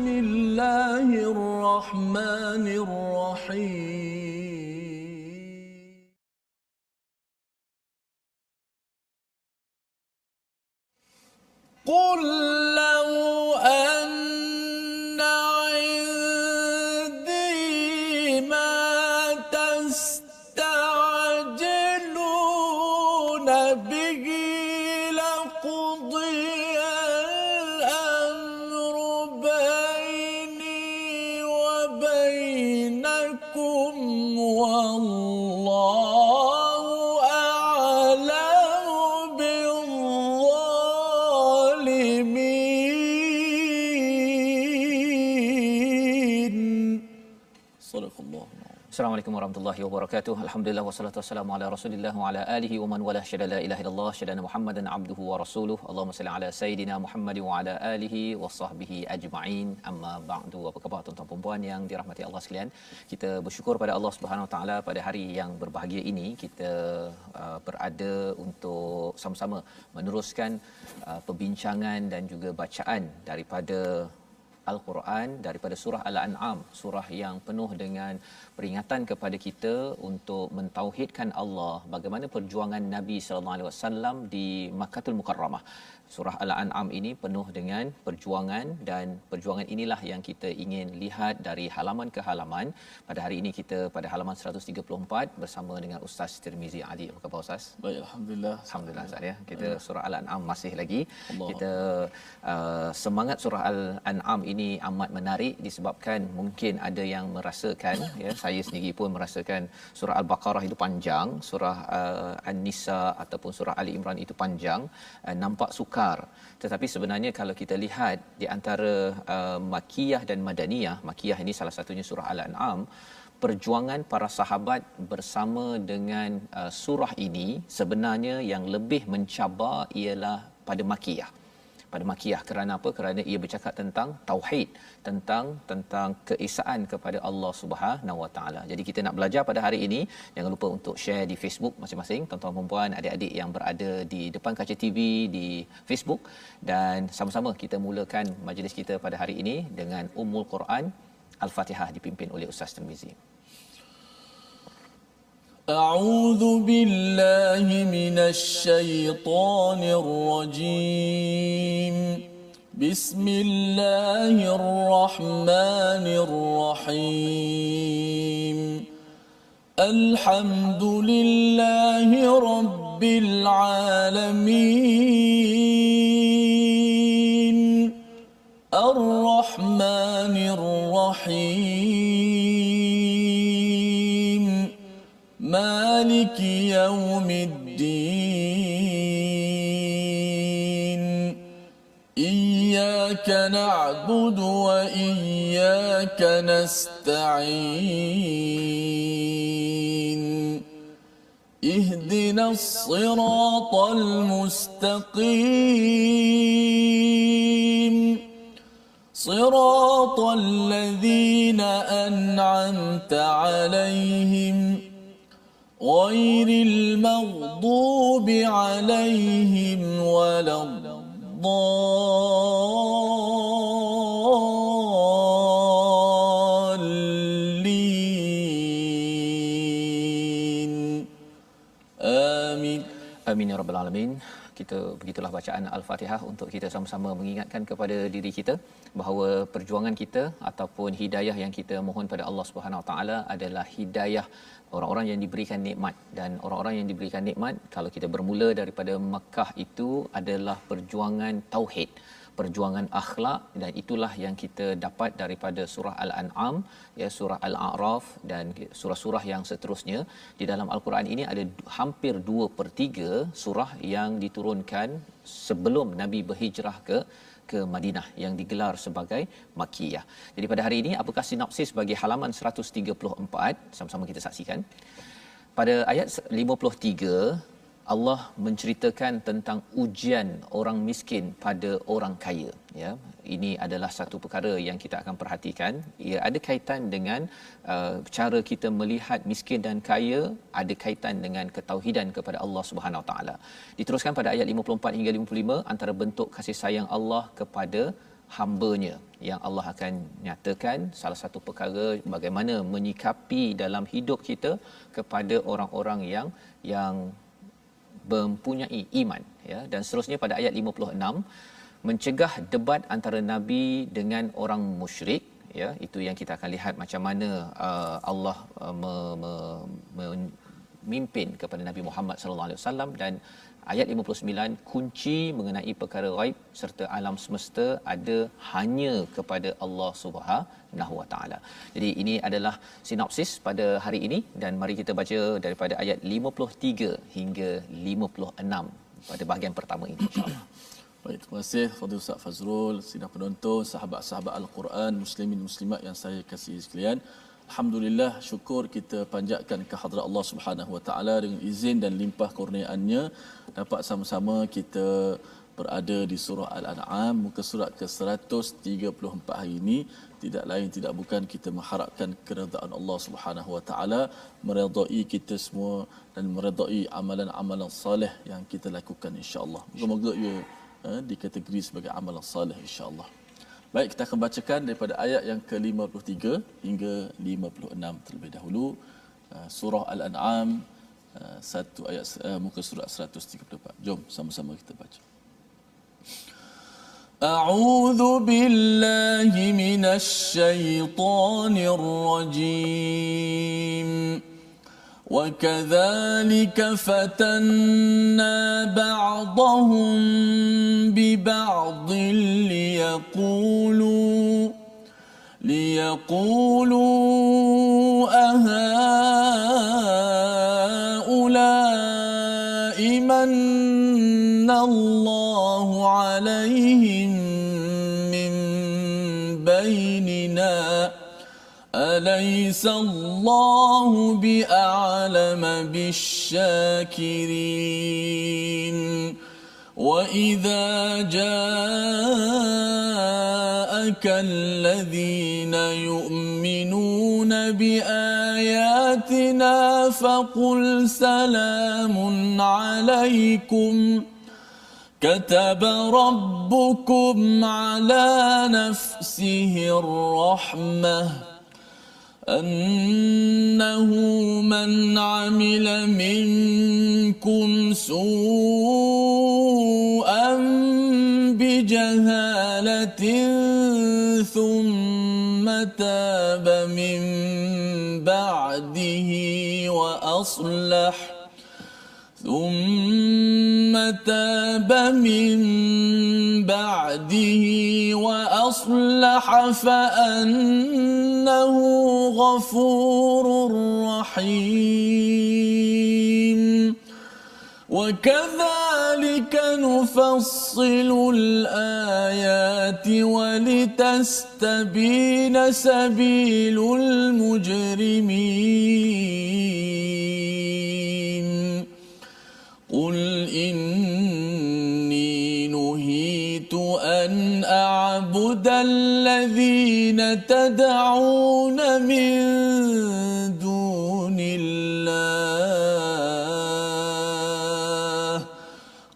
Bismillahirrahmanirrahim. Qul law anna 'indi ma tasta'jiluna bihi laqudiyal amru baini wa bainakum wallahu a'lamu bizzalimin. Sadaqallah. Assalamualaikum warahmatullahi wabarakatuh. Alhamdulillah wassalatu wassalamu ala Rasulillah wa ala alihi wa man wala syada la ilaha illallah syada Muhammadan abduhu wa rasuluh. Allahumma salli ala sayidina Muhammad wa ala alihi wa sahbihi ajma'in. Amma ba'du. Apa khabar tuan-tuan dan puan yang dirahmati Allah sekalian? Kita bersyukur pada Allah Subhanahu wa taala pada hari yang berbahagia ini kita berada untuk sama-sama meneruskan perbincangan dan juga bacaan daripada Al-Quran daripada surah Al-An'am, surah yang penuh dengan peringatan kepada kita untuk mentauhidkan Allah, bagaimana perjuangan Nabi sallallahu alaihi wasallam di Makkahul Mukarramah. Surah Al-An'am ini penuh dengan perjuangan dan perjuangan inilah yang kita ingin lihat dari halaman ke halaman. Pada hari ini kita pada halaman 134 bersama dengan Ustaz Tirmizi Ali. Apa khabar Ustaz? Baik, alhamdulillah. Alhamdulillah Ustaz ya. Kita surah Al-An'am masih lagi. Allah. Kita semangat surah Al-An'am ini amat menarik disebabkan mungkin ada yang merasakan ya, saya sendiri pun merasakan surah Al-Baqarah itu panjang, surah An-Nisa ataupun surah Ali Imran itu panjang, nampak sukar. Tetapi sebenarnya kalau kita lihat di antara Makkiyah dan Madaniyah, Makkiyah ini salah satunya surah Al-An'am, perjuangan para sahabat bersama dengan surah ini sebenarnya yang lebih mencabar ialah pada Makkiyah. Pada Makkiyah kerana apa? Kerana ia bercakap tentang tauhid, tentang keesaan kepada Allah Subhanahu Wa Taala. Jadi kita nak belajar pada hari ini, jangan lupa untuk share di Facebook masing-masing, tuan-tuan dan puan, adik-adik yang berada di depan kaca TV di Facebook, dan sama-sama kita mulakan majlis kita pada hari ini dengan Ummul Quran Al-Fatihah dipimpin oleh Ustaz Tirmizi. أعوذ بالله من الشيطان الرجيم. بسم الله الرحمن الرحيم. الحمد لله رب العالمين. الرحمن الرحيم. مالك يوم الدين. إياك نعبد وإياك نستعين. اهدنا الصراط المستقيم. صراط الذين أنعمت عليهم غير المغضوب عليهم ولا الضالين. آمين. Amin ya rabbal alamin. Kita begitulah bacaan Al-Fatihah untuk kita sama-sama mengingatkan kepada diri kita bahawa perjuangan kita ataupun hidayah yang kita mohon pada Allah Subhanahu Wa Taala adalah hidayah orang-orang yang diberikan nikmat, dan orang-orang yang diberikan nikmat kalau kita bermula daripada Mekah itu adalah perjuangan tauhid, perjuangan akhlak, dan itulah yang kita dapat daripada surah Al-An'am ya, surah Al-A'raf dan surah-surah yang seterusnya. Di dalam Al-Quran ini ada hampir 2/3 surah yang diturunkan sebelum Nabi berhijrah ke Madinah yang digelar sebagai Makkiyah. Jadi pada hari ini apakah sinopsis bagi halaman 134? Sama-sama kita saksikan. Pada ayat 53 Allah menceritakan tentang ujian orang miskin pada orang kaya ya. Ini adalah satu perkara yang kita akan perhatikan. Ia ada kaitan dengan cara kita melihat miskin dan kaya, ada kaitan dengan ketauhidan kepada Allah Subhanahu Wa Taala. Diteruskan pada ayat 54 hingga 55 antara bentuk kasih sayang Allah kepada hamba-Nya yang Allah akan nyatakan salah satu perkara bagaimana menyikapi dalam hidup kita kepada orang-orang yang mempunyai iman, ya. Dan seterusnya pada ayat 56 mencegah debat antara nabi dengan orang musyrik, ya. Itu yang kita akan lihat macam mana Allah memimpin kepada Nabi Muhammad sallallahu alaihi wasallam. Dan ayat 59 kunci mengenai perkara ghaib serta alam semesta ada hanya kepada Allah Subhanahu wa taala. Jadi ini adalah sinopsis pada hari ini, dan mari kita baca daripada ayat 53 hingga 56 pada bahagian pertama ini, insya-Allah. Baik, terima kasih Fadil Ustaz Fazrul, sidang penonton, sahabat-sahabat Al-Quran, muslimin muslimat yang saya kasihi sekalian. Alhamdulillah, syukur kita panjatkan ke hadrat Allah Subhanahu Wa Taala dengan izin dan limpah kurnia-Nya dapat sama-sama kita berada di surah Al-An'am muka surat ke-134 hari ini. Tidak lain tidak bukan kita mengharapkan keredaan Allah Subhanahu Wa Taala, meredai kita semua dan meredai amalan-amalan soleh yang kita lakukan, insya-Allah. Moga-moga ia dikategori sebagai amalan soleh, insya-Allah. Baik, kita akan bacakan daripada ayat yang ke-53 hingga 56 terlebih dahulu. Surah Al-An'am, satu ayat muka surat 134. Jom sama-sama kita baca. A'udzu billahi minasyaitonir rajim. وكذلك فتنا بعضهم ببعض ليقولوا أهؤلاء من الله عليهم من بيننا أليس الله بأعلم بالشاكرين وإذا جاءك الذين يؤمنون بآياتنا فقل سلام عليكم كتب ربكم على نفسه الرحمة أنه من عمل منكم سوءا بجهالة ثم تاب من بعده وأصلح فأنه غفور رحيم وكذلك نفصل الآيات ولتستبين سبيل المجرمين قل إني نهيت أن أعبد الذين تدعون من دون الله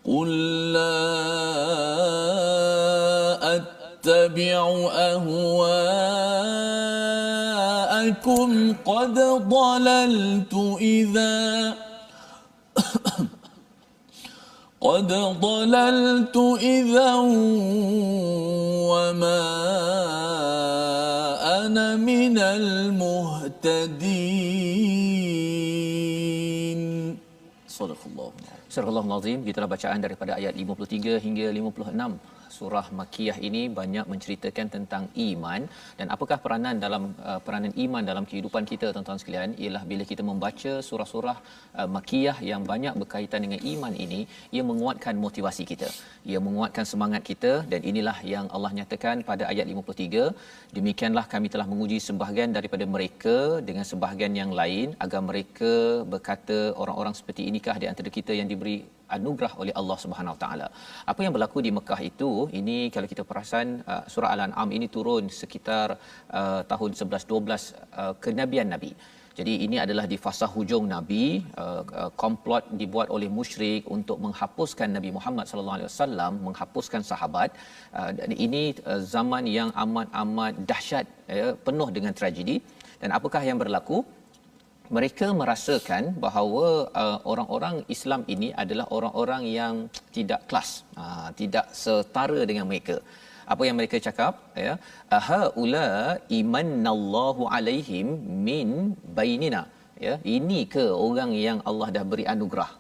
قل لا أتبع أهواءكم قد ضللت إذا وما أنا من المهتدين صدق الله. Surah Al-Azim, gitulah bacaan daripada ayat 53 hingga 56. Surah Makkiyah ini banyak menceritakan tentang iman, dan apakah peranan peranan iman dalam kehidupan kita, tuan-tuan sekalian, ialah bila kita membaca surah-surah Makkiyah yang banyak berkaitan dengan iman ini, ia menguatkan motivasi kita, ia menguatkan semangat kita. Dan inilah yang Allah nyatakan pada ayat 53, demikianlah kami telah menguji sebahagian daripada mereka dengan sebahagian yang lain agar mereka berkata, orang-orang seperti inikah di antara kita yang diberi anugerah oleh Allah Subhanahu Wa Taala. Apa yang berlaku di Mekah itu, ini kalau kita perasan surah Al-An'am ini turun sekitar tahun 11-12 kenabian Nabi. Jadi ini adalah di fasa hujung Nabi, komplot dibuat oleh musyrik untuk menghapuskan Nabi Muhammad sallallahu alaihi wasallam, menghapuskan sahabat. Dan ini zaman yang amat dahsyat, penuh dengan tragedi. Dan apakah yang berlaku? Mereka merasakan bahawa orang-orang Islam ini adalah orang-orang yang tidak kelas, tidak setara dengan mereka. Apa yang mereka cakap, ya, aha ula imannallahu alaihim min bainina, ya, ini ke orang yang Allah dah beri anugerah.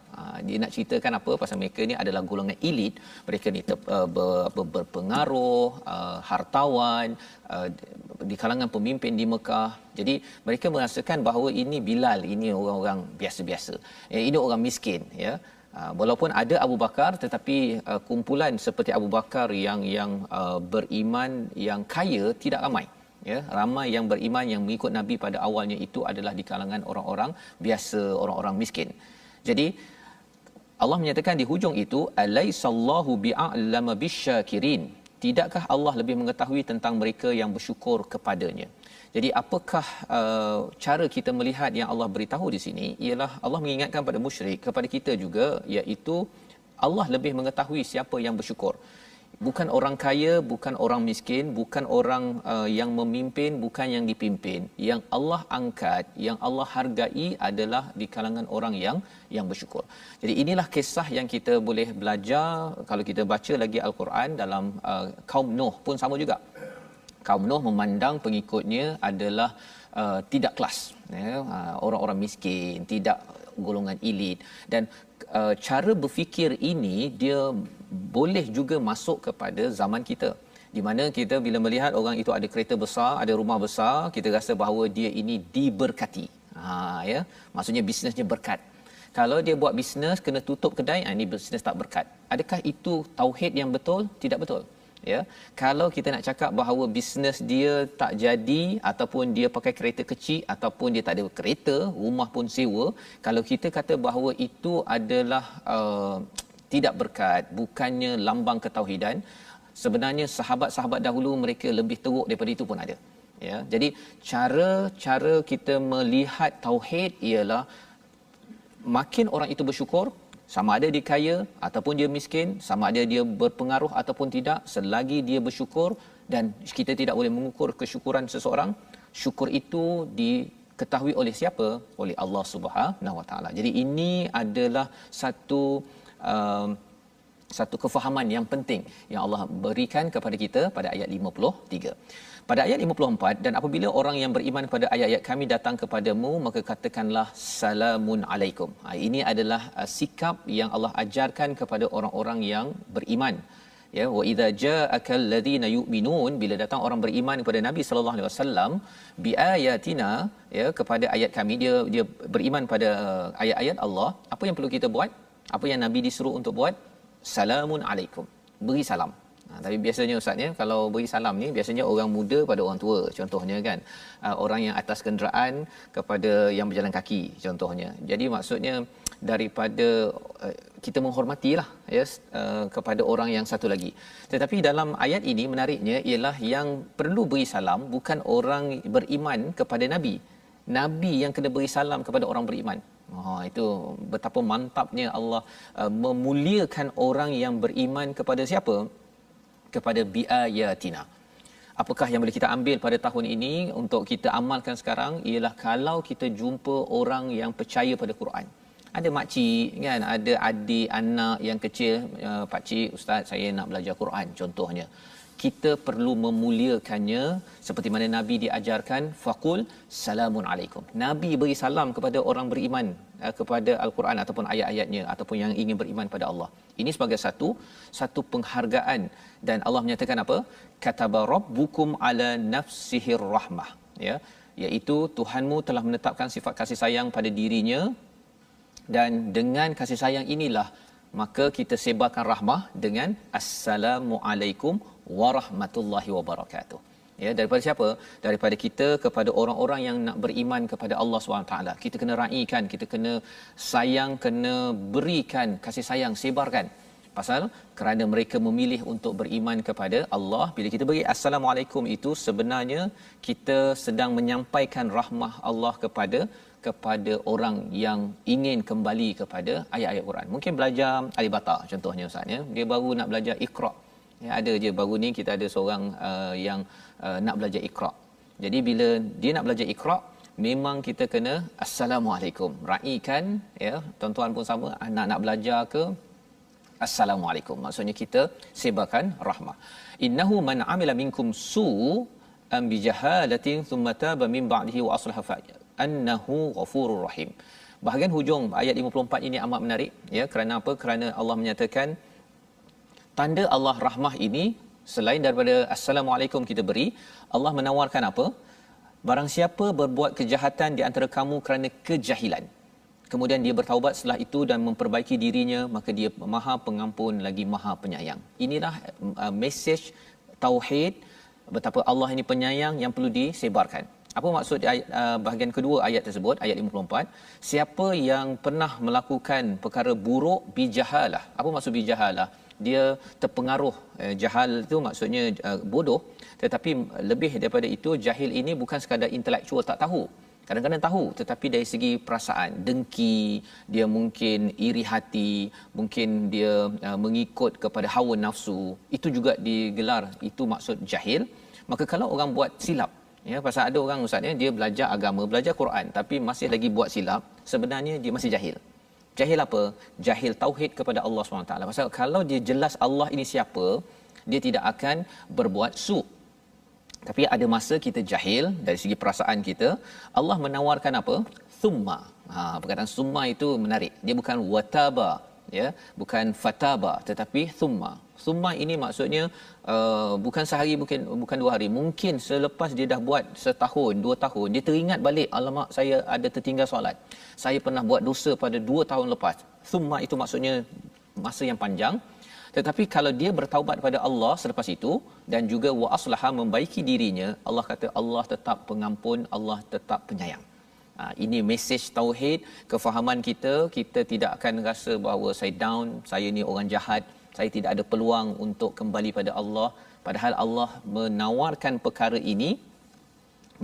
Dia nak ceritakan apa? Pasal mereka ni adalah golongan elit, mereka ni berpengaruh, hartawan, di kalangan pemimpin di Mekah. Jadi mereka merasakan bahawa ini Bilal, ini orang-orang biasa-biasa, ini orang miskin, ya. Walaupun ada Abu Bakar, tetapi kumpulan seperti Abu Bakar yang beriman, yang kaya tidak ramai, ya. Ramai yang beriman yang mengikut Nabi pada awalnya itu adalah di kalangan orang-orang biasa, orang-orang miskin. Jadi Allah menyatakan di hujung itu, alaisallahu bi'a'lama bisyakirin, tidakkah Allah lebih mengetahui tentang mereka yang bersyukur kepadanya. Jadi apakah cara kita melihat yang Allah beritahu di sini ialah Allah mengingatkan pada musyrik, kepada kita juga, iaitu Allah lebih mengetahui siapa yang bersyukur. Bukan orang kaya, bukan orang miskin, bukan orang yang memimpin, bukan yang dipimpin. Yang Allah angkat, yang Allah hargai adalah di kalangan orang yang bersyukur. Jadi inilah kisah yang kita boleh belajar kalau kita baca lagi Al-Quran dalam kaum Nuh pun sama juga. Kaum Nuh memandang pengikutnya adalah tidak kelas, ya, orang-orang miskin, tidak golongan elit. Dan cara berfikir ini dia boleh juga masuk kepada zaman kita, di mana kita bila melihat orang itu ada kereta besar, ada rumah besar, kita rasa bahawa dia ini diberkati. Ya, maksudnya bisnesnya berkat. Kalau dia buat bisnes kena tutup kedai, ini bisnes tak berkat. Adakah itu tauhid yang betul? Tidak betul. Ya, kalau kita nak cakap bahawa bisnes dia tak jadi, ataupun dia pakai kereta kecil, ataupun dia tak ada kereta, rumah pun sewa, kalau kita kata bahawa itu adalah tidak berkat, bukannya lambang ketauhidan, sebenarnya sahabat-sahabat dahulu mereka lebih teruk daripada itu pun ada. Ya, jadi cara kita melihat tauhid ialah makin orang itu bersyukur, sama ada dia kaya ataupun dia miskin, sama ada dia berpengaruh ataupun tidak, selagi dia bersyukur, dan kita tidak boleh mengukur kesyukuran seseorang, syukur itu diketahui oleh siapa? Oleh Allah Subhanahu Wa Taala. Jadi ini adalah satu kefahaman yang penting yang Allah berikan kepada kita pada ayat 53. Pada ayat 54, dan apabila orang yang beriman pada ayat-ayat kami datang kepadamu, maka katakanlah salamun alaikum. Ini adalah sikap yang Allah ajarkan kepada orang-orang yang beriman. Ya, wa idza ja'akal ladzina yu'minun, bila datang orang beriman kepada Nabi sallallahu alaihi wasallam bi ayatina, ya, kepada ayat kami, dia beriman pada ayat-ayat Allah, apa yang perlu kita buat? Apa yang Nabi disuruh untuk buat? Salamun alaikum, beri salam. Tapi biasanya ustaznya, kalau beri salam ni biasanya orang muda pada orang tua, contohnya kan, orang yang atas kenderaan kepada yang berjalan kaki, contohnya. Jadi maksudnya daripada kita menghormatilah, ya, kepada orang yang satu lagi. Tetapi dalam ayat ini menariknya ialah yang perlu beri salam bukan orang beriman kepada Nabi. Nabi yang kena beri salam kepada orang beriman. Itu betapa mantapnya Allah memuliakan orang yang beriman kepada siapa? Kepada biayatina. Apakah yang boleh kita ambil pada tahun ini untuk kita amalkan sekarang ialah kalau kita jumpa orang yang percaya pada Quran. Ada makcik kan, ada adik anak yang kecil, pak cik, ustaz saya nak belajar Quran contohnya. Kita perlu memuliakannya seperti mana Nabi diajarkan, faqul salamun alaikum. Nabi beri salam kepada orang beriman kepada Al-Quran ataupun ayat-ayatnya, ataupun yang ingin beriman pada Allah. Ini sebagai satu penghargaan, dan Allah menyatakan apa? Kataba rabbukum ala nafsihir rahmah, ya, iaitu Tuhanmu telah menetapkan sifat kasih sayang pada dirinya, dan dengan kasih sayang inilah maka kita sebarkan rahmah dengan assalamu alaikum warahmatullahi wabarakatuh. Ya, daripada siapa? Daripada kita kepada orang-orang yang nak beriman kepada Allah SWT. Kita kena raikan, kita kena sayang, kena berikan kasih sayang, sebarkan. Pasal kerana mereka memilih untuk beriman kepada Allah. Bila kita beri assalamualaikum itu sebenarnya kita sedang menyampaikan rahmah Allah kepada orang yang ingin kembali kepada ayat-ayat Quran. Mungkin belajar alif bata contohnya Ustaz ya. Dia baru nak belajar Iqra. Ya, ada je baru ni kita ada seorang yang nak belajar Iqra. Jadi bila dia nak belajar Iqra, memang kita kena assalamualaikum. Raikan ya, tuan-tuan pun sama nak belajar ke assalamualaikum. Maksudnya kita sebarkan rahmah. Innahu man amila minkum su'an bi jahalatin thumma taba min ba'dihi wa aslaha fa annahu ghafurur rahim. Bahagian hujung ayat 54 ini amat menarik ya. Kerana apa? Kerana Allah menyatakan tanda Allah rahmah ini selain daripada assalamualaikum kita beri, Allah menawarkan apa? Barang siapa berbuat kejahatan di antara kamu kerana kejahilan, kemudian dia bertaubat setelah itu dan memperbaiki dirinya, maka dia Maha Pengampun lagi Maha Penyayang. Inilah mesej tauhid, betapa Allah ini penyayang yang perlu disebarkan. Apa maksud bahagian kedua ayat tersebut, ayat 54? Siapa yang pernah melakukan perkara buruk bijahalah. Apa maksud bijahalah? Dia terpengaruh. Jahal itu maksudnya bodoh, tetapi lebih daripada itu jahil ini bukan sekadar intelektual tak tahu. Kadang-kadang tahu tetapi dari segi perasaan, dengki, dia mungkin iri hati, mungkin dia mengikut kepada hawa nafsu, itu juga digelar, itu maksud jahil. Maka kalau orang buat silap, ya, pasal ada orang ustaz dia belajar agama, belajar Quran tapi masih lagi buat silap, sebenarnya dia masih jahil. Jahil apa? Jahil tauhid kepada Allah SWT. Pasal kalau dia jelas Allah ini siapa, dia tidak akan berbuat su'. Tapi ada masa kita jahil dari segi perasaan kita, Allah menawarkan apa? Thumma. Perkataan summa itu menarik. Dia bukan wataba, ya, bukan fataba, tetapi thumma. Thumma ini maksudnya bukan sehari, bukan 2 hari. Mungkin selepas dia dah buat setahun, 2 tahun, dia teringat balik, alamak saya ada tertinggal solat. Saya pernah buat dosa pada 2 tahun lepas. Thumma itu maksudnya masa yang panjang. Tetapi kalau dia bertaubat kepada Allah selepas itu dan juga wa aslaha membaiki dirinya, Allah kata Allah tetap pengampun, Allah tetap penyayang. Ini mesej tauhid, kefahaman kita. Kita tidak akan rasa bahawa saya down, saya ni orang jahat, saya tidak ada peluang untuk kembali pada Allah. Padahal Allah menawarkan perkara ini.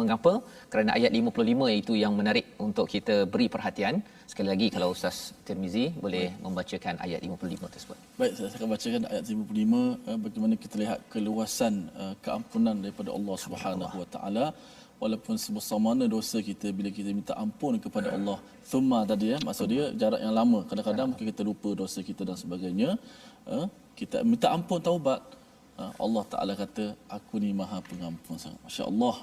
Mengapa? Kerana ayat 55 itu yang menarik untuk kita beri perhatian. Sekali lagi kalau Ustaz Tirmizi boleh membacakan ayat 55 tersebut. Baik, saya akan bacakan ayat 55 bagaimana kita lihat keluasan keampunan daripada Allah Subhanahu Wa Taala. Walaupun sebesar mana dosa kita, bila kita minta ampun kepada Allah, thumma tadi ya, maksud dia jarak yang lama. Kadang-kadang mungkin kita lupa dosa kita dan sebagainya. Kita minta ampun, taubat, Allah Taala kata aku ni Maha Pengampun sangat. Masya-Allah.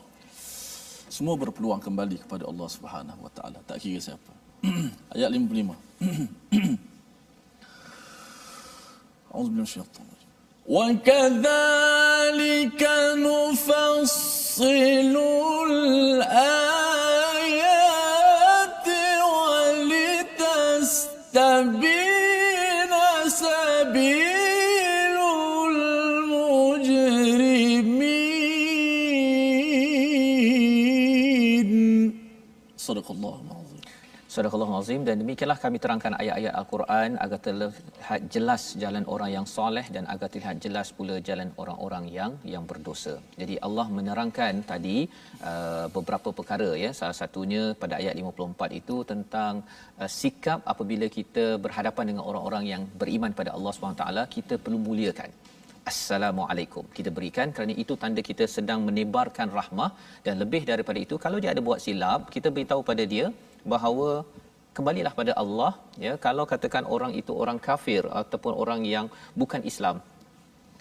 Semua berpeluang kembali kepada Allah Subhanahu Wa Taala, tak kira siapa. Ayat 55. A'udzubillahi minasyaitanir rajim. Wa kadzalika nufassilul ayati wa litastabina sabilul mujrimin. Sadaqallahu Sadaqallahul Azim. Dan demikianlah kami terangkan ayat-ayat Al-Quran agar terlihat jelas jalan orang yang soleh dan agar terlihat jelas pula jalan orang-orang yang berdosa. Jadi Allah menerangkan tadi beberapa perkara ya. Salah satunya pada ayat 54 itu tentang sikap apabila kita berhadapan dengan orang-orang yang beriman pada Allah SWT, kita perlu muliakan. Assalamualaikum kita berikan kerana itu tanda kita sedang menebarkan rahmah. Dan lebih daripada itu, kalau dia ada buat silap, kita beritahu pada dia bahawa kembalilah pada Allah ya. Kalau katakan orang itu orang kafir ataupun orang yang bukan Islam,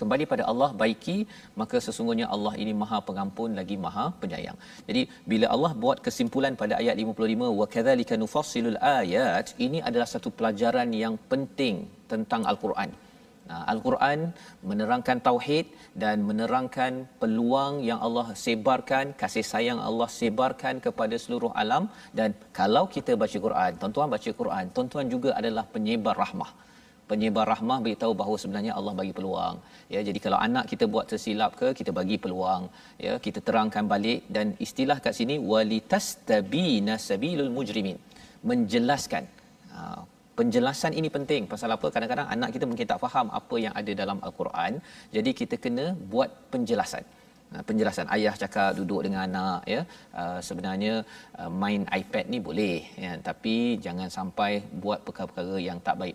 kembali pada Allah, baiki, maka sesungguhnya Allah ini Maha Pengampun lagi Maha Penyayang. Jadi bila Allah buat kesimpulan pada ayat 55 wa kadzalika nufassilul ayat, ini adalah satu pelajaran yang penting tentang Al-Quran. Al-Quran menerangkan tauhid dan menerangkan peluang yang Allah sebarkan, kasih sayang Allah sebarkan kepada seluruh alam. Dan kalau kita baca Quran, tuan-tuan baca Quran, tuan-tuan juga adalah penyebar rahmah. Penyebar rahmah beritahu bahawa sebenarnya Allah bagi peluang. Ya, jadi kalau anak kita buat tersilap ke, kita bagi peluang. Ya, kita terangkan balik. Dan istilah kat sini walitastabina sabilul mujrimin, menjelaskan penjelasan ini penting. Pasal apa? Kadang-kadang anak kita mungkin tak faham apa yang ada dalam al-Quran. Jadi kita kena buat penjelasan. Penjelasan ayah cakap duduk dengan anak ya, sebenarnya main iPad ni boleh ya, tapi jangan sampai buat perkara-perkara yang tak baik.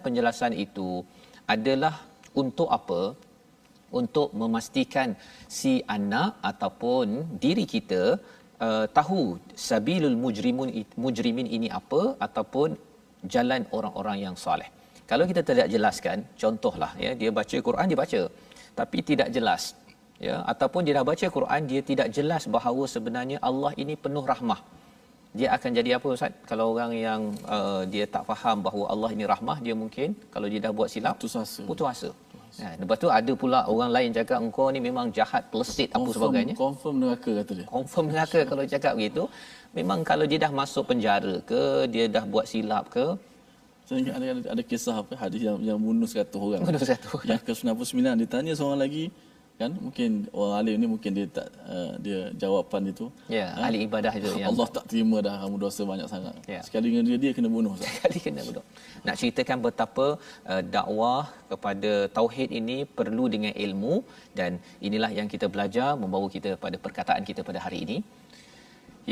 Penjelasan itu adalah untuk apa? Untuk memastikan si anak ataupun diri kita tahu sabilul mujrimin ini apa, ataupun jalan orang-orang yang soleh. Kalau kita tidak jelaskan, contohlah ya, dia baca Quran, dia baca tapi tidak jelas ya, ataupun dia dah baca Quran, dia tidak jelas bahawa sebenarnya Allah ini penuh rahmah, dia akan jadi apa Ustaz? Kalau orang yang dia tak faham bahawa Allah ini rahmah, dia mungkin kalau dia dah buat silap putus asa. Ya, lepas tu ada pula orang lain cakap engkau ni memang jahat, pelesit apa sebagainya. Confirm neraka kata dia. Confirm neraka kalau cakap begitu. Memang kalau dia dah masuk penjara ke, dia dah buat silap ke. Saya ingat ada kisah apa, hadis yang bunuh 100 orang. Bunuh 100 orang. Yang ke-99 ditanya seorang lagi kan, mungkin orang alim ni mungkin dia tak dia jawapan itu ya ahli ibadah itu yang Allah tak terima dah kamu dosa banyak sangat ya. Sekali dengan dia kena bunuh sekali kena bunuh. Nak ceritakan betapa dakwah kepada tauhid ini perlu dengan ilmu, dan inilah yang kita belajar membawa kita pada perkataan kita pada hari ini,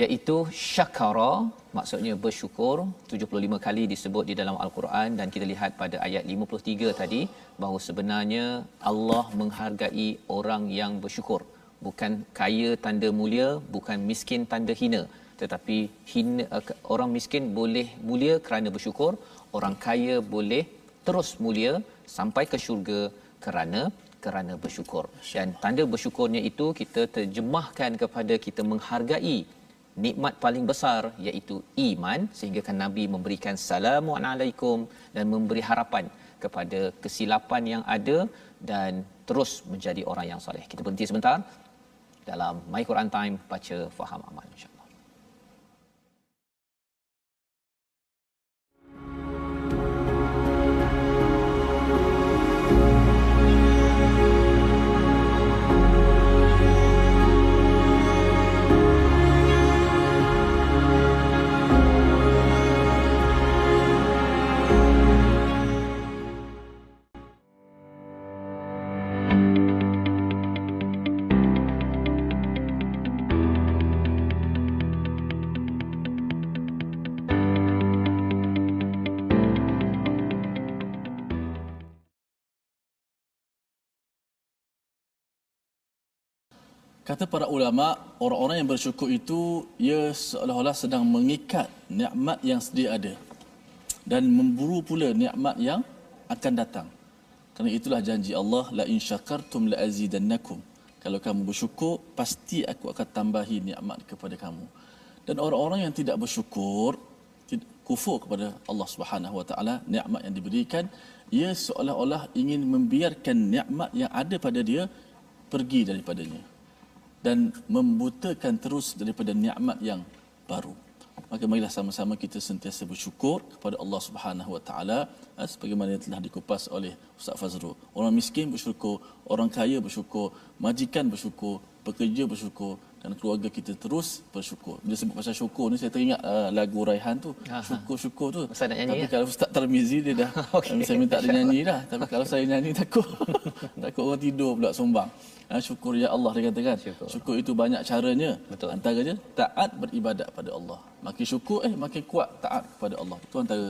iaitu syakara, maksudnya bersyukur. 75 kali disebut di dalam al-Quran, dan kita lihat pada ayat 53 tadi bahawa sebenarnya Allah menghargai orang yang bersyukur. Bukan kaya tanda mulia, bukan miskin tanda hina, tetapi orang miskin boleh mulia kerana bersyukur, orang kaya boleh terus mulia sampai ke syurga kerana bersyukur. Dan tanda bersyukurnya itu kita terjemahkan kepada kita menghargai nikmat paling besar, iaitu iman, sehingga kan Nabi memberikan Assalamualaikum dan memberi harapan kepada kesilapan yang ada dan terus menjadi orang yang soleh. Kita berhenti sebentar dalam My Quran Time, baca, faham, amal, insya-Allah. Kata para ulama, orang-orang yang bersyukur itu ia seolah-olah sedang mengikat nikmat yang sedia ada dan memburu pula nikmat yang akan datang. Kerana itulah janji Allah, la in syakartum la azidannakum. Kalau kamu bersyukur, pasti aku akan tambahi nikmat kepada kamu. Dan orang-orang yang tidak bersyukur, kufur kepada Allah Subhanahu Wa Taala, nikmat yang diberikan, ia seolah-olah ingin membiarkan nikmat yang ada pada dia pergi daripadanya dan membutakan terus daripada nikmat yang baru. Maka marilah sama-sama kita sentiasa bersyukur kepada Allah Subhanahu Wa Taala, sebagaimana yang telah dikupas oleh Ustaz Fazrul. Orang miskin bersyukur, orang kaya bersyukur, majikan bersyukur, pekerja bersyukur, dan keluarga kita terus bersyukur. Bila sebut pasal syukur ni, saya teringat lagu Raihan tu, syukur-syukur tu. Tapi ya? Kalau Ustaz Tarmizi dia dah okay, saya minta dia nyanyi dah. Tapi kalau saya nyanyi takut orang tidur pula sombang. Syukur ya Allah, dia katakan. Syukur itu banyak caranya. Betul. Antaranya taat beribadat pada Allah. Makin syukur makin kuat taat kepada Allah. Itu antara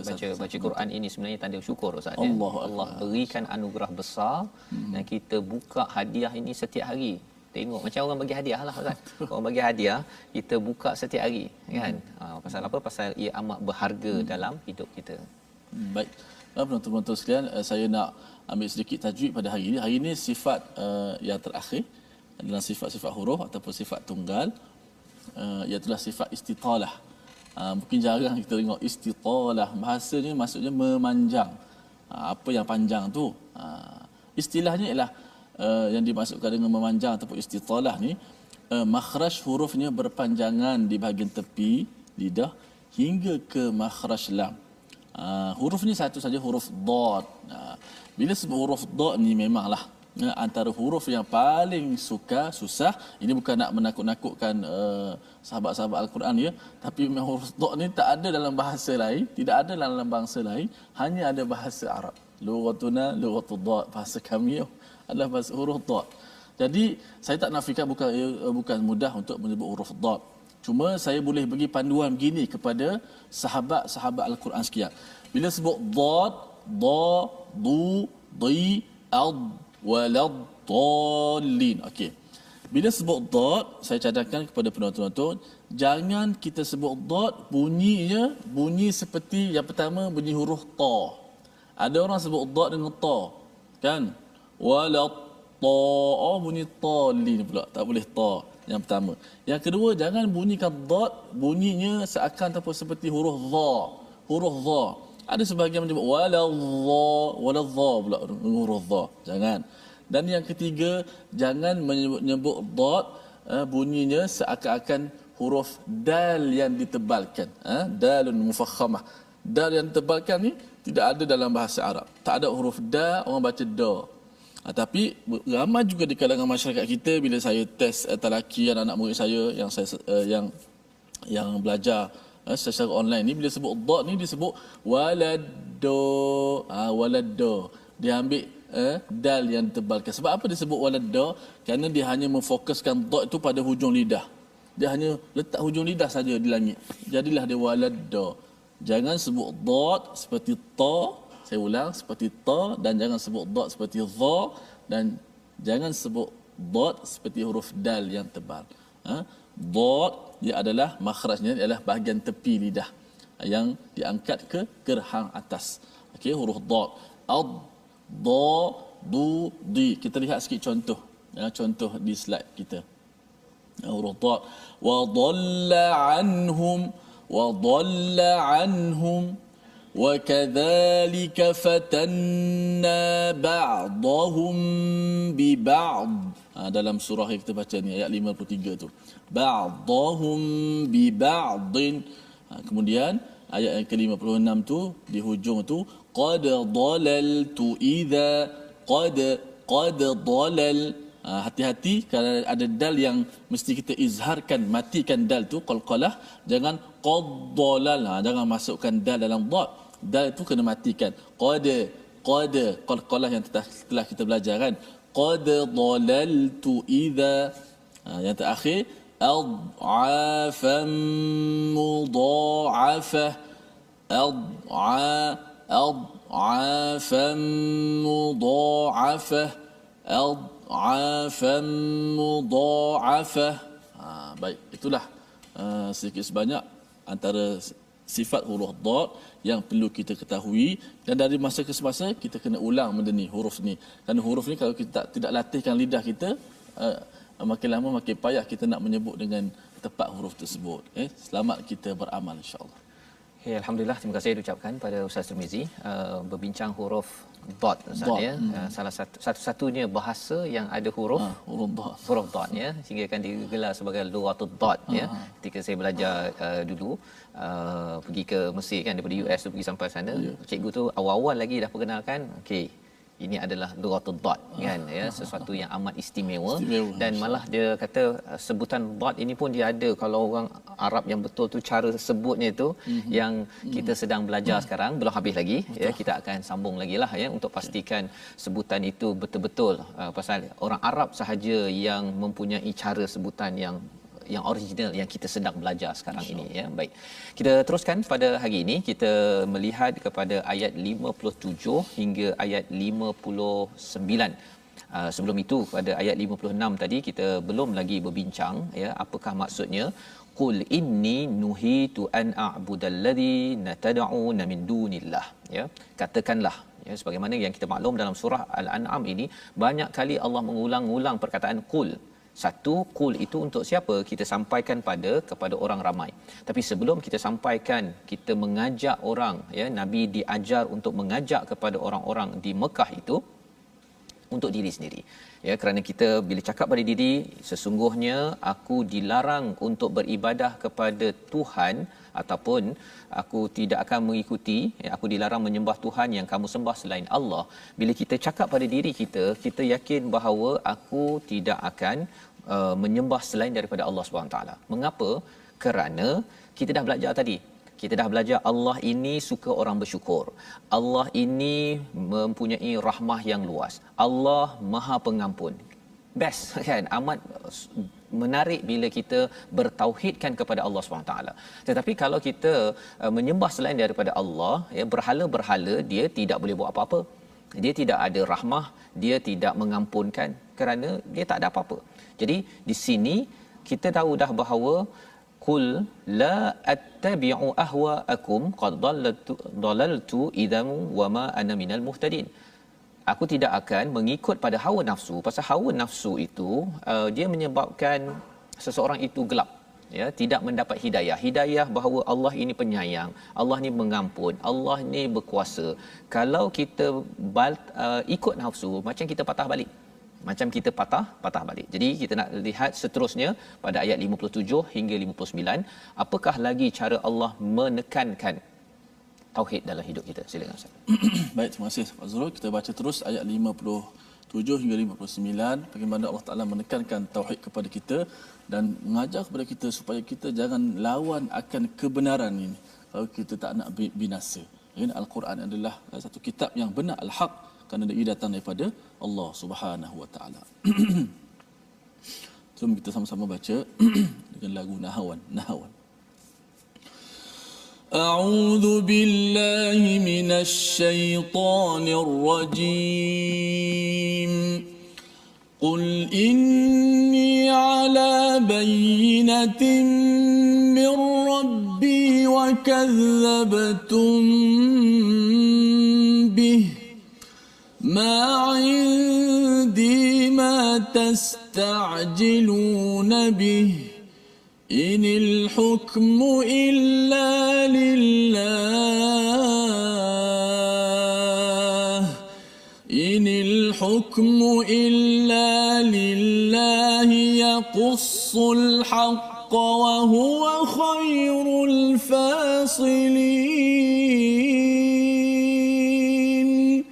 baca Quran ini sebenarnya tanda syukur Ustaz. Allah berikan anugerah besar dan kita buka hadiah ini setiap hari. Tengok macam orang bagi hadiah lah Ustaz. Orang bagi hadiah, kita buka setiap hari kan. Pasal apa? Pasal ia amat berharga dalam hidup kita. Baik. Penonton-penonton sekalian, saya nak ambil sedikit tajwid pada hari ini. Hari ini sifat yang terakhir adalah sifat-sifat huruf ataupun sifat tunggal, iaitu sifat istitalah. Mungkin jarang kita tengok istitalah. Bahasanya maksudnya memanjang. Apa yang panjang tu? Istilahnya ialah yang dimaksudkan dengan memanjang ataupun istitalah ni, makhraj hurufnya berpanjangan di bahagian tepi lidah hingga ke makhraj lam. Huruf ni satu saja, huruf dad. Bila sebut huruf dad ni memanglah antara huruf yang paling susah. Ini bukan nak menakut-nakutkan sahabat-sahabat Al-Quran ya, tapi memang huruf dha ni tak ada dalam bahasa lain, tidak ada dalam bangsa lain, hanya ada bahasa Arab. Lughatuna lughatud dha, bahasa kami adalah bahasa huruf dha. Jadi saya tak nafikan bukan mudah untuk menyebut huruf dha. Cuma saya boleh bagi panduan begini kepada sahabat-sahabat Al-Quran sekian. Bila sebut dad, da, du, di, ad, walad, dallin. Okey. Bila sebut dad, saya cadangkan kepada penonton-penonton, jangan kita sebut dad bunyinya bunyi seperti yang pertama bunyi huruf ta. Ada orang sebut dad dengan ta, kan? Walad ta, bunyi dallin pula, tak boleh ta. Yang pertama. Yang kedua, jangan bunyikan dad bunyinya seakan ataupun seperti huruf dha. Huruf dha. Ada sebahagian menyebut waladha pula huruf dha. Jangan. Dan yang ketiga, jangan menyebut dad bunyinya seakan-akan huruf dal yang ditebalkan. Dalun mufakhamah. Dal yang ditebalkan ni tidak ada dalam bahasa Arab. Tak ada huruf da, orang baca da. Tapi ramai juga di kalangan masyarakat kita, bila saya test talaki anak-anak murid saya yang belajar secara online ni, bila sebut dad ni disebut waladdo. Waladdo. Dia ambil dal yang ditebalkan. Sebab apa disebut waladdo? Kerana dia hanya memfokuskan dad itu pada hujung lidah. Dia hanya letak hujung lidah saja di langit. Jadilah dia waladdo. Jangan sebut dad seperti ta. Saya ulang, seperti ta, dan jangan sebut dad seperti dha, dan jangan sebut dad seperti huruf dal yang tebal. Dad dia adalah makhrajnya adalah bahagian tepi lidah yang diangkat ke gerhang atas. Okey, huruf dad. Ad, da, du, di. Kita lihat sikit contoh. Contoh di slide kita. Huruf dad. Wa dhalla anhum وَكَذَلِكَ فَتَنَّا بَعْضَهُمْ بِبَعْضٍ. Dalam surah yang kita baca ni, ayat 53 tu. بَعْضَهُمْ بِبَعْضٍ. Kemudian ayat yang ke-56 tu, di hujung tu, قَدْ ضَلَلْتُ إِذَا قَدْ ضَلَلْ. Hati-hati kalau ada dal yang mesti kita izharkan, matikan dal tu, qalqalah. Jangan qad dalal, jangan masukkan dal dalam dad. Dal itu kena matikan. Qad qalqalah yang telah kita belajar kan. Qad dalaltu idza. Yang terakhir ad'afan mudha'afah. Ad'afan mudha'afah. Ad'afan mudha'afah. Baik, itulah sedikit sebanyak antara sifat huruf dad yang perlu kita ketahui, dan dari masa ke semasa kita kena ulang benda ni, huruf ni. Kerana huruf ni kalau kita tidak latihkan lidah kita, makin lama makin payah kita nak menyebut dengan tepat huruf tersebut. Selamat kita beramal insya-Allah. Okay, alhamdulillah, terima kasih diucapkan pada Ustaz Tirmizi berbincang huruf dad Ustaz ya. Salah satu-satunya bahasa yang ada huruf dad ya, sehingga kan digelar sebagai lughatud dad ya. Ketika saya belajar dulu pergi ke Mesir kan, daripada US tu pergi sampai sana, cikgu tu awal-awal lagi dah perkenalkan, okey, ini adalah lughatud dad kan ya, sesuatu yang amat istimewa. Dan malah dia kata sebutan dad ini pun dia ada, kalau orang Arab yang betul tu cara sebutnya itu yang kita sedang belajar sekarang, belum habis lagi ya, kita akan sambung lagi lah ya untuk pastikan sebutan itu betul-betul pasal orang Arab sahaja yang mempunyai cara sebutan yang original yang kita sedang belajar sekarang ini ya. Baik. Kita teruskan pada hari ini, kita melihat kepada ayat 57 hingga ayat 59. Sebelum itu pada ayat 56 tadi kita belum lagi berbincang ya, apakah maksudnya qul inni nuhitu an a'budallazi natad'una min dunillah ya. Katakanlah ya, sebagaimana yang kita maklum dalam surah Al-An'am ini banyak kali Allah mengulang-ulang perkataan qul. Satu, qul itu untuk siapa? Kita sampaikan kepada orang ramai. Tapi sebelum kita sampaikan, kita mengajak orang ya, Nabi diajar untuk mengajak kepada orang-orang di Mekah itu, untuk diri sendiri. Ya, kerana kita bila cakap pada diri, sesungguhnya aku dilarang untuk beribadah kepada Tuhan ataupun aku tidak akan mengikuti, ya, aku dilarang menyembah Tuhan yang kamu sembah selain Allah. Bila kita cakap pada diri kita, kita yakin bahawa aku tidak akan menyembah selain daripada Allah SWT. Mengapa? Kerana kita dah belajar tadi. Kita dah belajar Allah ini suka orang bersyukur. Allah ini mempunyai rahmah yang luas. Allah Maha Pengampun. Best kan? Amat menarik bila kita bertauhidkan kepada Allah SWT. Tetapi kalau kita menyembah selain daripada Allah, ya, berhala-berhala, dia tidak boleh buat apa-apa. Dia tidak ada rahmah, dia tidak mengampunkan kerana dia tak ada apa-apa. Jadi di sini kita tahu dah bahawa qul la attabi'u ahwa'akum qad dalaltu idzan wa ma ana minal muhtadin. Aku tidak akan mengikut pada hawa nafsu. Pasal hawa nafsu itu dia menyebabkan seseorang itu gelap, ya, tidak mendapat hidayah bahawa Allah ini penyayang, Allah ni mengampun, Allah ni berkuasa. Kalau kita ikut nafsu, macam kita patah balik. Jadi kita nak lihat seterusnya pada ayat 57 hingga 59, apakah lagi cara Allah menekankan tauhid dalam hidup kita. Silakan Ustaz. Baik, terima kasih Pak Zul. Kita baca terus ayat 57 hingga 59, bagaimana Allah Taala menekankan tauhid kepada kita dan mengajar kepada kita supaya kita jangan lawan akan kebenaran ini kalau kita tak nak binasa. Ini Al-Quran adalah satu kitab yang benar, al-haq, kerana ia datang daripada Allah Subhanahu Wa Taala. Jom kita sama-sama baca dengan lagu Nahawan. أعوذ بالله من الشيطان الرجيم قل إني على بينة من ربي وكذبتم به ما عندي ما تستعجلون به إن الحكم إلا لله إن الحكم إلا لله يقص الحق وهو خير الفاصلين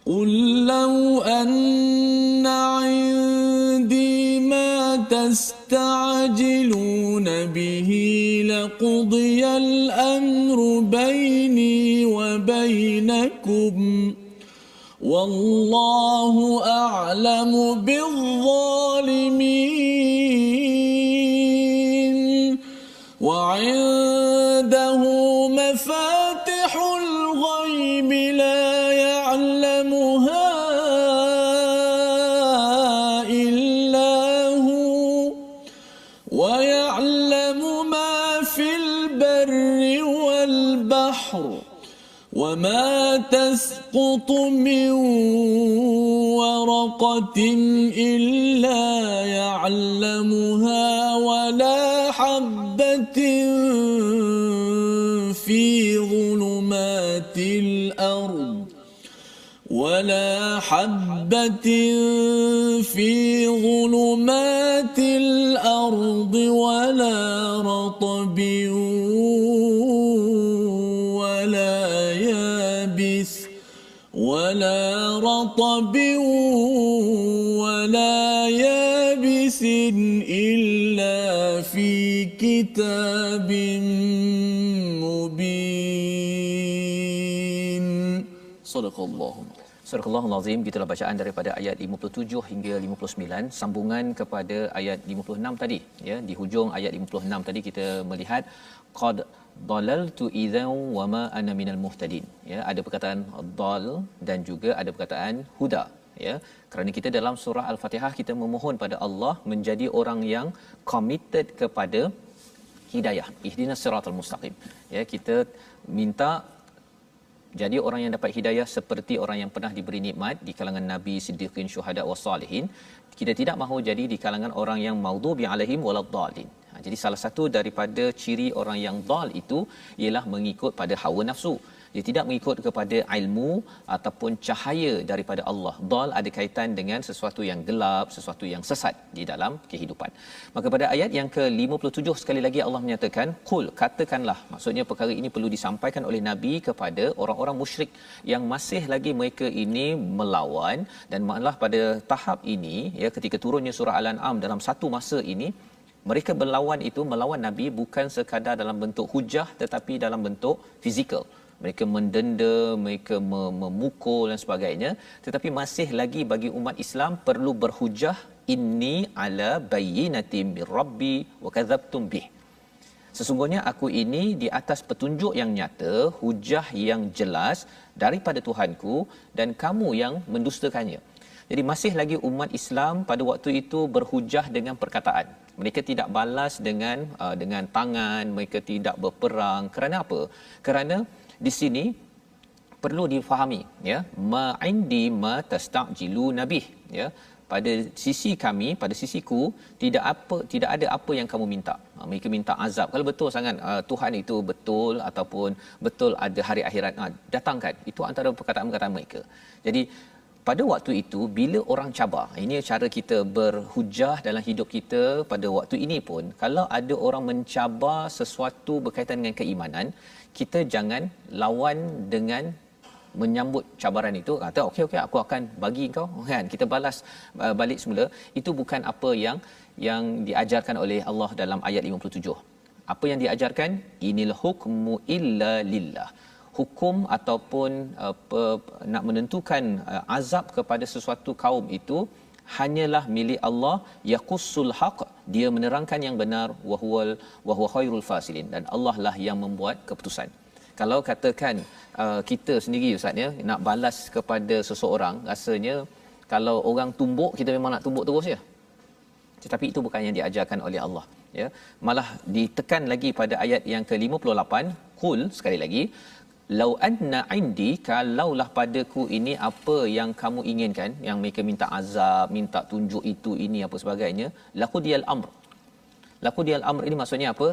قل لو أن عندي ما تستعجلون به لقضي الأمر بيني وبينكم والله أعلم بالظالمين وعنده مفاتح الغيب لا يعلمها إلا هو ويعلم ما في البر والبحر وما تسقط من ورقة إلا يعلمها ولا حبة في ظلمات الأرض ولا حبة في ظلمات الأرض ولا رطب ولا يابس ولا رطب ولا يابس إلا في كتاب مبين صدق الله. Surah Al-Azim, gitulah bacaan daripada ayat 57 hingga 59, sambungan kepada ayat 56 tadi, ya. Di hujung ayat 56 tadi kita melihat qad dalaltu idzan wa ma ana minal muhtadin, ya. Ada perkataan dal dan juga ada perkataan huda, ya. Kerana kita dalam surah Al-Fatihah kita memohon pada Allah menjadi orang yang committed kepada hidayah, ihdinas siratal mustaqim, ya. Kita minta jadi orang yang dapat hidayah seperti orang yang pernah diberi nikmat di kalangan nabi, siddiqin, syuhada wassalihin. Kita tidak mahu jadi di kalangan orang yang maghdubi alaihim waladdallin. Jadi salah satu daripada ciri orang yang dal itu ialah mengikut pada hawa nafsu. dia tidak mengikut kepada ilmu ataupun cahaya daripada Allah. Dal ada kaitan dengan sesuatu yang gelap, sesuatu yang sesat di dalam kehidupan. Maka pada ayat yang ke-57 sekali lagi Allah menyatakan qul, katakanlah. Maksudnya perkara ini perlu disampaikan oleh nabi kepada orang-orang musyrik yang masih lagi mereka ini melawan, dan malah pada tahap ini ya, ketika turunnya surah Al-An'am dalam satu masa ini mereka berlawan itu, melawan nabi bukan sekadar dalam bentuk hujah tetapi dalam bentuk fizikal. Mereka mendenda, mereka memukul dan sebagainya, tetapi masih lagi bagi umat Islam perlu berhujah, inni ala bayyinatin mir rabbi wa kadzabtum bih. Sesungguhnya aku ini di atas petunjuk yang nyata, hujah yang jelas daripada Tuhanku, dan kamu yang mendustakannya. Jadi masih lagi umat Islam pada waktu itu berhujah dengan perkataan. Mereka tidak balas dengan tangan, mereka tidak berperang. Kerana apa? Kerana di sini perlu difahami ya, ma indi ma tastajilu nabih ya. Pada sisi kami, pada sisiku tidak ada apa yang kamu minta. Mereka minta azab. Kalau betul sangat Tuhan itu betul ataupun betul ada hari akhirat, datangkan. Itu antara perkataan-perkataan mereka. Jadi pada waktu itu bila orang cabar, ini cara kita berhujah dalam hidup kita pada waktu ini pun, kalau ada orang mencabar sesuatu berkaitan dengan keimanan, kita jangan lawan dengan menyambut cabaran itu, kata okey aku akan bagi kau kan, kita balas balik semula. Itu bukan apa yang diajarkan oleh Allah dalam ayat 57. Apa yang diajarkan, inil hukmu illa lillah. Hukum ataupun nak menentukan azab kepada sesuatu kaum itu hanyalah milik Allah, yaqussul haq, dia menerangkan yang benar, wa huwa khairul fasilin, dan Allah lah yang membuat keputusan. Kalau katakan kita sendiri ustaz ya, nak balas kepada seseorang, rasanya kalau orang tumbuk kita memang nak tumbuk terus ya. Tetapi itu bukan yang diajarkan oleh Allah ya. Malah ditekan lagi pada ayat yang ke-58, qul, sekali lagi, lau anna indi, kalaulah padaku ini apa yang kamu inginkan, yang mereka minta azab, minta tunjuk itu ini apa sebagainya, laqudiyal amr. Laqudiyal amr ini maksudnya apa?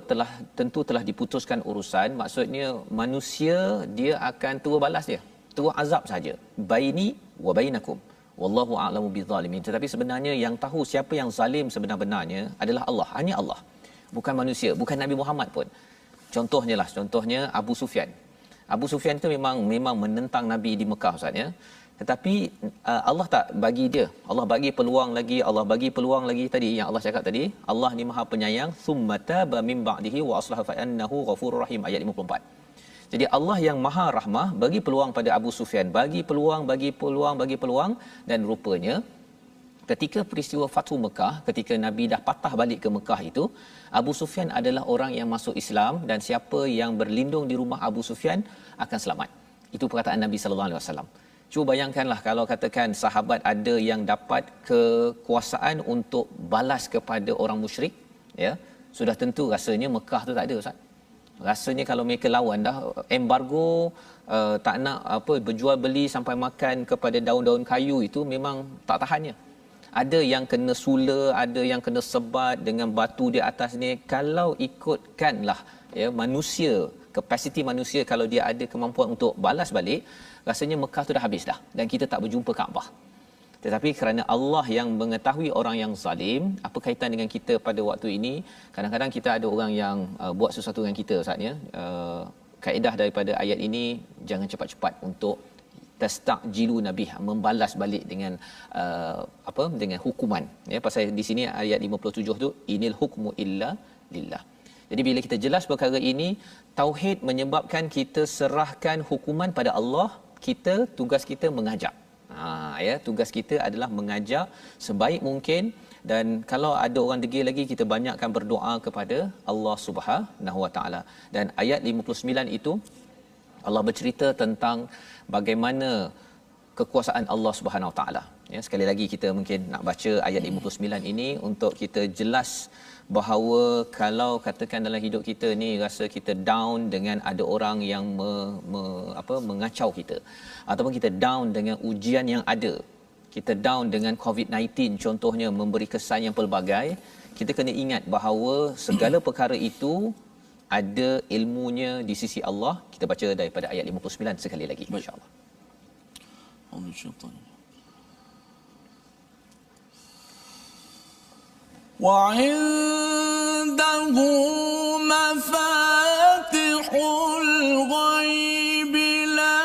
Tentu telah diputuskan urusan. Maksudnya manusia dia akan terus balas dia, terus azab saja. Baini wa bainakum wallahu a'lamu bizzalimin. Tetapi sebenarnya yang tahu siapa yang zalim sebenar-benarnya adalah Allah, hanya Allah, bukan manusia, bukan Nabi Muhammad pun. Contohnya Abu Sufyan. Abu Sufyan itu memang menentang Nabi di Mekah ustaz ya. Tetapi Allah tak bagi dia. Allah bagi peluang lagi tadi yang Allah cakap tadi. Allah ni Maha Penyayang, summa taba min ba'dihi wa aslaha fa innahu ghafurur rahim, ayat 54. Jadi Allah yang Maha Rahmah bagi peluang pada Abu Sufyan, bagi peluang, dan rupanya ketika peristiwa Fathu Mekah, ketika Nabi dah patah balik ke Mekah itu, Abu Sufyan adalah orang yang masuk Islam, dan siapa yang berlindung di rumah Abu Sufyan akan selamat. Itu perkataan Nabi sallallahu alaihi wasallam. Cuba bayangkanlah kalau katakan sahabat ada yang dapat kekuasaan untuk balas kepada orang musyrik ya, sudah tentu rasanya Mekah tu tak ada ustaz. Rasanya kalau mereka lawan dah embargo, tak nak berjual beli sampai makan kepada daun-daun kayu itu memang tak tahannya. Ada yang kena sula, ada yang kena sebat dengan batu di atas ni. Kalau ikutkanlah ya manusia, kapasiti manusia, kalau dia ada kemampuan untuk balas balik, rasanya Mekah tu dah habis dah dan kita tak berjumpa Kaabah. Tetapi kerana Allah yang mengetahui orang yang zalim, apa kaitan dengan kita pada waktu ini? Kadang-kadang kita ada orang yang buat sesuatu dengan kita ustaz ya. Kaedah daripada ayat ini, jangan cepat-cepat untuk tastajilu nabi, membalas balik dengan dengan hukuman ya. Pasal di sini ayat 57 tu, inil hukmu illa lillah. Jadi bila kita jelas perkara ini, tauhid menyebabkan kita serahkan hukuman pada Allah. Tugas kita mengajak. Tugas kita adalah mengajak sebaik mungkin, dan kalau ada orang degil lagi, kita banyakkan berdoa kepada Allah Subhanahu Wa Taala. Dan ayat 59 itu Allah bercerita tentang bagaimana kekuasaan Allah Subhanahu Wa Taala. Ya, sekali lagi kita mungkin nak baca ayat 59 ini untuk kita jelas bahawa kalau katakan dalam hidup kita ni rasa kita down dengan ada orang yang mengacau kita, ataupun kita down dengan ujian yang ada, kita down dengan COVID-19 contohnya memberi kesan yang pelbagai, kita kena ingat bahawa segala perkara itu ada ilmunya di sisi Allah. Kita baca daripada ayat 59 sekali lagi insya-Allah. Wa 'indahu mafatihul ghaib la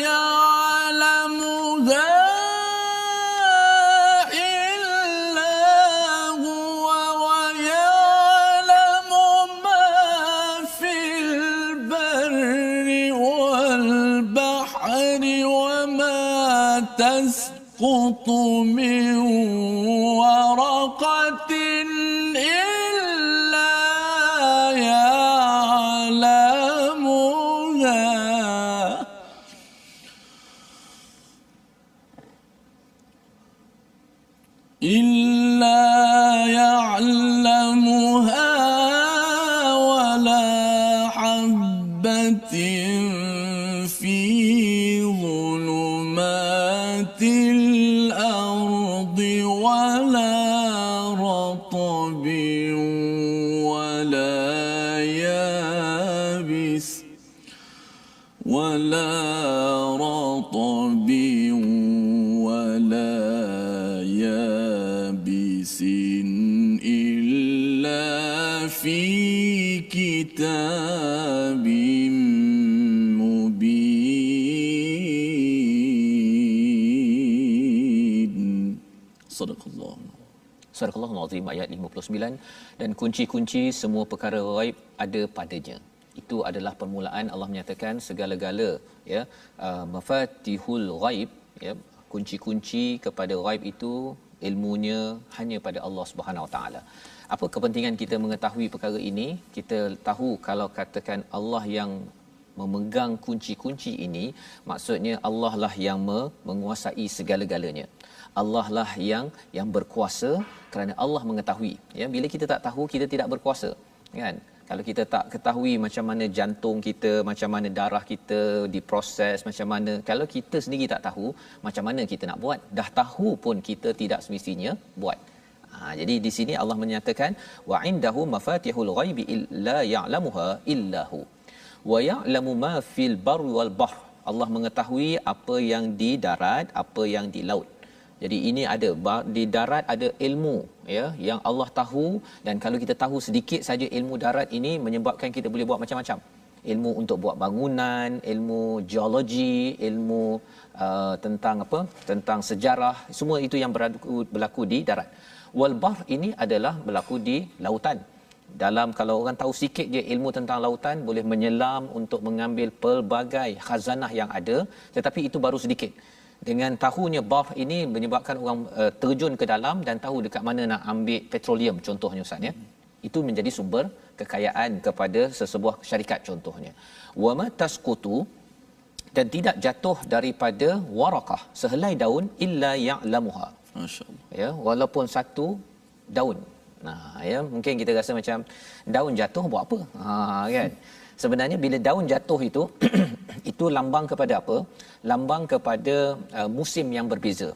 ya'lamuha illa huwa wa ya'lamu ma fil barri wal bahri wa ma tasqutu min waraqatin illa ya'lamuha wa la habbatin fi dhulumatil ardi wa la ratabin wa la yabis ولا رطب ولا يابس إلا في كتاب مبين صدق الله. Surah Al-Azim ayat 59. Dan kunci-kunci semua perkara ghaib ada padanya. Itu adalah permulaan Allah menyatakan segala-gala, ya, mafatihul ghaib, ya, kunci-kunci kepada ghaib itu ilmunya hanya pada Allah Subhanahu Wa Taala. Apa kepentingan kita mengetahui perkara ini? Kita tahu kalau katakan Allah yang memegang kunci-kunci ini, maksudnya Allah lah yang menguasai segala-galanya. Allah lah yang berkuasa, kerana Allah mengetahui. Ya, bila kita tak tahu, kita tidak berkuasa, kan? Kalau kita tak ketahui macam mana jantung kita, macam mana darah kita diproses, macam mana, kalau kita sendiri tak tahu, macam mana kita nak buat? Dah tahu pun kita tidak semestinya buat. Jadi di sini Allah menyatakan wa indahu mafatihul ghaibi illa ya'lamuha illahu wa ya'lamu ma fil barri wal bahr. Allah mengetahui apa yang di darat, apa yang di laut. Jadi ini ada di darat ada ilmu, ya, yang Allah tahu. Dan kalau kita tahu sedikit saja ilmu darat ini, menyebabkan kita boleh buat macam-macam. Ilmu untuk buat bangunan, ilmu geologi, ilmu tentang apa? Tentang sejarah, semua itu yang berlaku di darat. Wal bahr ini adalah berlaku di lautan. Dalam, kalau orang tahu sikit je ilmu tentang lautan, boleh menyelam untuk mengambil pelbagai khazanah yang ada, tetapi itu baru sedikit. Dengan tahunya bahr ini menyebabkan orang terjun ke dalam dan tahu dekat mana nak ambil petroleum contohnya Ustaz, ya. Itu menjadi sumber kekayaan kepada sesebuah syarikat contohnya. Wa ma tasqutu, dan tidak jatuh daripada waraqah, sehelai daun, illa ya'lamuha. Masya-Allah. Ya, walaupun satu daun. Nah, ya, mungkin kita rasa macam daun jatuh buat apa? Kan? Sebenarnya bila daun jatuh itu itu lambang kepada apa? Lambang kepada musim yang berbeza.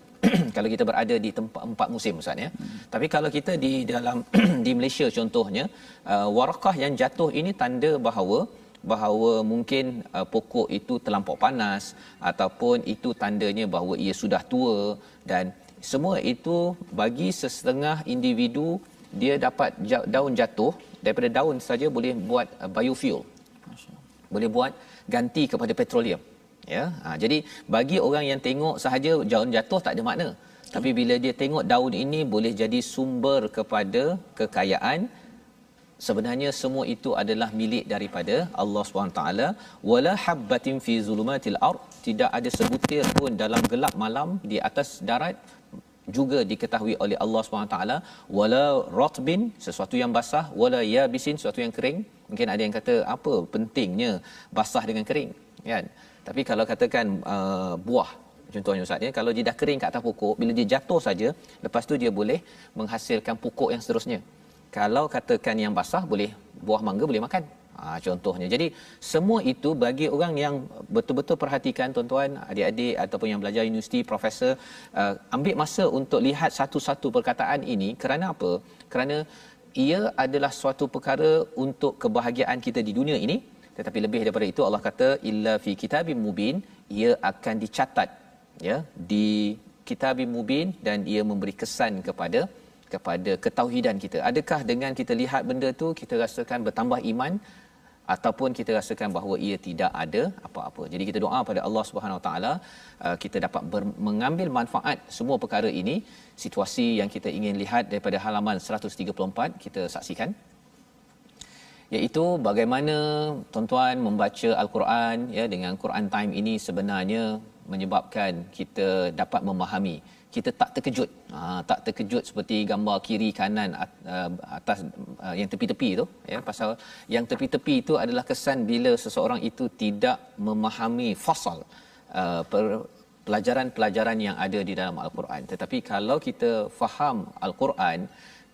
Kalau kita berada di tempat 4 musim Ustaz, ya. Tapi kalau kita di dalam di Malaysia contohnya, warakah yang jatuh ini tanda bahawa mungkin pokok itu terlampau panas, ataupun itu tandanya bahawa ia sudah tua. Dan semua itu bagi sesetengah individu, dia dapat daun jatuh, daripada daun saja boleh buat biofuel, boleh buat ganti kepada petroleum, ya. Jadi bagi orang yang tengok sahaja daun jatuh tak ada makna, tapi bila dia tengok daun ini boleh jadi sumber kepada kekayaan, sebenarnya semua itu adalah milik daripada Allah SWT. Wala habbatin fi zulumatil ard, tidak ada sebutir pun dalam gelap malam di atas darat, juga diketahui oleh Allah SWT. Wala ratbin, sesuatu yang basah, wala yabisin, sesuatu yang kering. Mungkin ada yang kata apa pentingnya basah dengan kering, kan? Tapi kalau katakan buah contohnya Ustaz, ya, kalau dia dah kering kat atas pokok, bila dia jatuh saja, lepas tu dia boleh menghasilkan pokok yang seterusnya. Kalau katakan yang basah, boleh buah mangga boleh makan. Contohnya. Jadi semua itu bagi orang yang betul-betul perhatikan, tuan-tuan, adik-adik ataupun yang belajar universiti, profesor, ambil masa untuk lihat satu-satu perkataan ini. Kerana apa? Kerana ia adalah suatu perkara untuk kebahagiaan kita di dunia ini, tetapi lebih daripada itu Allah kata illa fi kitabim mubin, ia akan dicatat ya di kitabim mubin, dan ia memberi kesan kepada ketauhidan kita. Adakah dengan kita lihat benda tu kita rasakan bertambah iman, ataupun kita rasakan bahawa ia tidak ada apa-apa. Jadi kita doa pada Allah Subhanahu Wa Taala kita dapat mengambil manfaat semua perkara ini. Situasi yang kita ingin lihat daripada halaman 134 kita saksikan, iaitu bagaimana tuan-tuan membaca al-Quran ya dengan Quran Time ini sebenarnya menyebabkan kita dapat memahami. Kita tak terkejut. Tak terkejut seperti gambar kiri kanan atas yang tepi-tepi tu ya, pasal yang tepi-tepi itu adalah kesan bila seseorang itu tidak memahami fasal pelajaran-pelajaran yang ada di dalam al-Quran. Tetapi kalau kita faham al-Quran,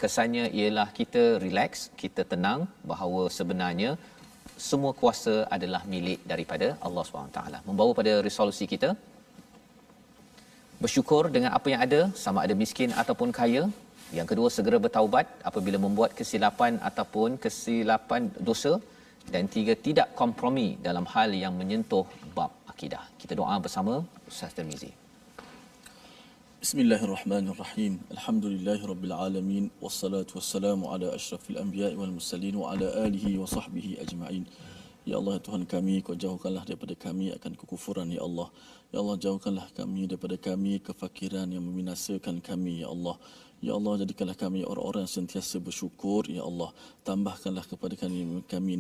kesannya ialah kita relax, kita tenang bahawa sebenarnya semua kuasa adalah milik daripada Allah SWT. Membawa pada resolusi kita bersyukur dengan apa yang ada, sama ada miskin ataupun kaya. Yang kedua, segera bertaubat apabila membuat kesilapan ataupun kesilapan dosa. Dan tiga, tidak kompromi dalam hal yang menyentuh bab akidah. Kita doa bersama Ustaz Tirmizi. Bismillahirrahmanirrahim. Alhamdulillahirabbil alamin, wassalatu wassalamu ala asyrafil anbiya'i wal mursalin wa ala alihi wa sahbihi ajma'in. Ya Allah, Tuhan kami, Kau jauhkanlah daripada kami akan kekufuran, Ya Allah. Ya Allah, jauhkanlah kami daripada kami kefakiran yang membinasakan kami, Ya Allah. Ya Allah, jadikanlah kami orang-orang yang sentiasa bersyukur, Ya Allah. Tambahkanlah kepada kami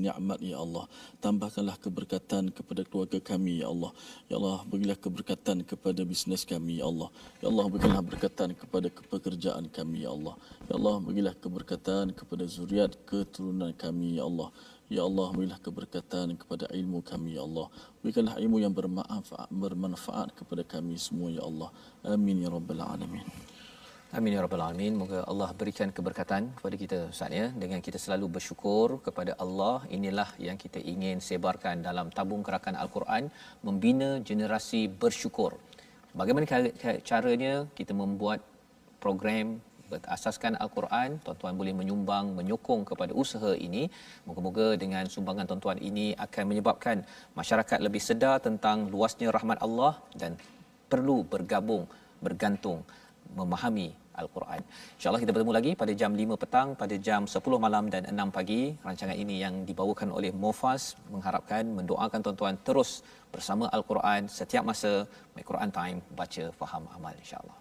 nikmat, Ya Allah. Tambahkanlah keberkatan kepada keluarga kami, Ya Allah. Ya Allah, berilah keberkatan kepada bisnes kami, Ya Allah. Ya Allah, berilah keberkatan kepada pekerjaan kami, Ya Allah. Ya Allah, berilah keberkatan kepada zuriat keturunan kami, Ya Allah. Ya Allah, berilah keberkatan kepada ilmu kami, Ya Allah. Berikanlah ilmu yang bermanfaat kepada kami semua, Ya Allah. Amin ya rabbal alamin. Amin ya rabbal alamin. Moga Allah berikan keberkatan kepada kita Ustaz ya, dengan kita selalu bersyukur kepada Allah. Inilah yang kita ingin sebarkan dalam tabung kerakan Al-Quran, membina generasi bersyukur. Bagaimana caranya? Kita membuat program berasaskan Al-Quran. Tuan-tuan boleh menyumbang, menyokong kepada usaha ini. Moga-moga dengan sumbangan tuan-tuan ini akan menyebabkan masyarakat lebih sedar tentang luasnya rahmat Allah dan perlu bergantung memahami Al-Quran. InsyaAllah kita bertemu lagi pada jam 5 petang, pada jam 10 malam dan 6 pagi. Rancangan ini yang dibawakan oleh Mofaz mengharapkan, mendoakan tuan-tuan terus bersama Al-Quran setiap masa. My Quran Time, baca, faham, amal, insyaAllah.